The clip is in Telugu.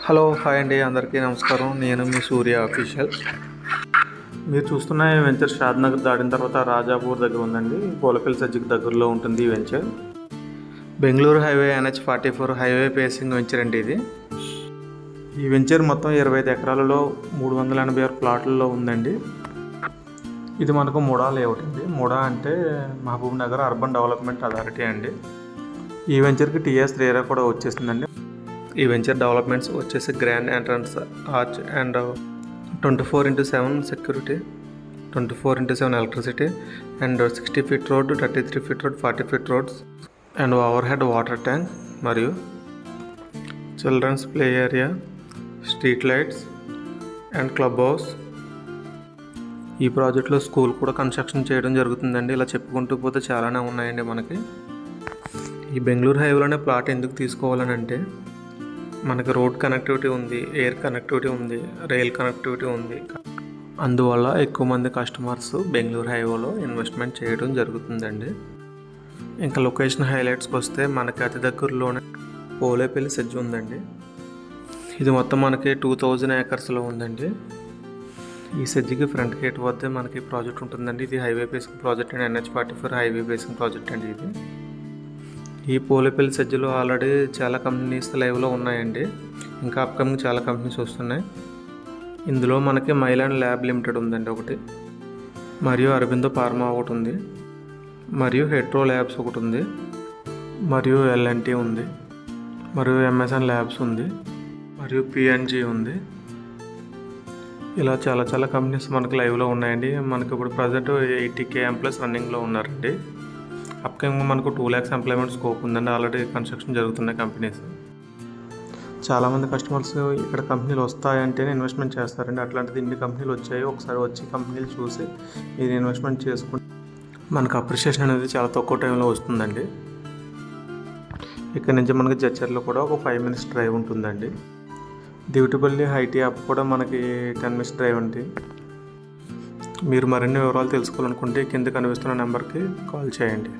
హలో హాయ్ అండి, అందరికీ నమస్కారం. నేను మీ సూర్య అఫీషియల్. మీరు చూస్తున్న ఈ వెంచర్ షాద్నగర్ దాటిన తర్వాత రాజాపూర్ దగ్గర ఉందండి. పోలపల్లి సజ్జికి దగ్గరలో ఉంటుంది ఈ venture. Bengaluru highway NH-44 highway facing venture అండి ఇది. ఈ వెంచర్ మొత్తం 25 ఎకరాలలో 386 ప్లాట్లలో ఉందండి. ఇది మనకు ముడా లేఅవుట్ అండి. ముడా అంటే Mahabubnagar urban development authority అండి. ఈ వెంచర్కి TS రేరా కూడా వచ్చేసిందండి. ఈ వెంచర్ డెవలప్మెంట్స్ వచ్చేసి grand entrance arch and 24/7 security, 24/7 electricity and 60 feet road, 33 feet road, 40 feet roads and overhead water tank మరియు children's play area, street lights and club house. ఈ ప్రాజెక్ట్లో స్కూల్ కూడా కన్స్ట్రక్షన్ చేయడం జరుగుతుందండి. ఇలా చెప్పుకుంటూ పోతే చాలానే ఉన్నాయండి మనకి. ఈ బెంగళూరు హైవేలోనే ప్లాట్ ఎందుకు తీసుకోవాలని అంటే మనకి రోడ్ కనెక్టివిటీ ఉంది, ఎయిర్ కనెక్టివిటీ ఉంది, రైల్ కనెక్టివిటీ ఉంది. అందువల్ల ఎక్కువ మంది కస్టమర్స్ బెంగళూరు హైవేలో ఇన్వెస్ట్మెంట్ చేయడం జరుగుతుందండి. ఇంకా లొకేషన్ హైలైట్స్కి వస్తే మనకి అతి దగ్గరలోనే పోలేపల్లి సెజ్ ఉందండి. ఇది మొత్తం మనకి 2000 ఏకర్స్లో ఉందండి. ఈ సెజ్జికి ఫ్రంట్ గేట్ వద్ద మనకి ప్రాజెక్ట్ ఉంటుందండి. ఇది హైవే బేసింగ్ ప్రాజెక్ట్ అండి. NH-44 హైవే బేసింగ్ ప్రాజెక్ట్ అండి ఇది. ఈ పోలేపల్లి సెజ్లో ఆల్రెడీ చాలా కంపెనీస్ లైవ్లో ఉన్నాయండి. ఇంకా అప్కమింగ్ చాలా కంపెనీస్ వస్తున్నాయి. ఇందులో మనకి మైలాండ్ ల్యాబ్ లిమిటెడ్ ఉందండి ఒకటి, మరియు అరబిందో ఫార్మా ఒకటి ఉంది, మరియు హెట్రో ల్యాబ్స్ ఒకటి ఉంది, మరియు L&T ఉంది, మరియు MSN ల్యాబ్స్ ఉంది, మరియు P&G ఉంది. ఇలా చాలా కంపెనీస్ మనకి లైవ్లో ఉన్నాయండి. మనకి ఇప్పుడు ప్రజెంట్ 80K ఎంప్లాయీస్ రన్నింగ్లో ఉన్నారండి. అప్కమింగ్ మనకు 2 lakhs ఎంప్లాయ్మెంట్ స్కోప్ ఉందండి. ఆల్రెడీ కన్స్ట్రక్షన్ జరుగుతున్నాయి కంపెనీస్. చాలామంది కస్టమర్స్ ఇక్కడ కంపెనీలు వస్తాయంటేనే ఇన్వెస్ట్మెంట్ చేస్తారండి. అట్లాంటిది ఇన్ని కంపెనీలు వచ్చాయి. ఒకసారి వచ్చి కంపెనీలు చూసి మీరు ఇన్వెస్ట్మెంట్ చేసుకుంటే మనకు అప్రిషియేషన్ అనేది చాలా తక్కువ టైంలో వస్తుందండి. ఇక్కడ నుంచి మనకి జడ్చర్లో కూడా ఒక 5 minutes డ్రైవ్ ఉంటుందండి. దివిటిపల్లి హైటీ యాప్ కూడా మనకి 10 minutes డ్రైవ్ ఉంది. మీరు మరిన్ని వివరాలు తెలుసుకోవాలనుకుంటే కింద కనిపిస్తున్న నెంబర్కి కాల్ చేయండి.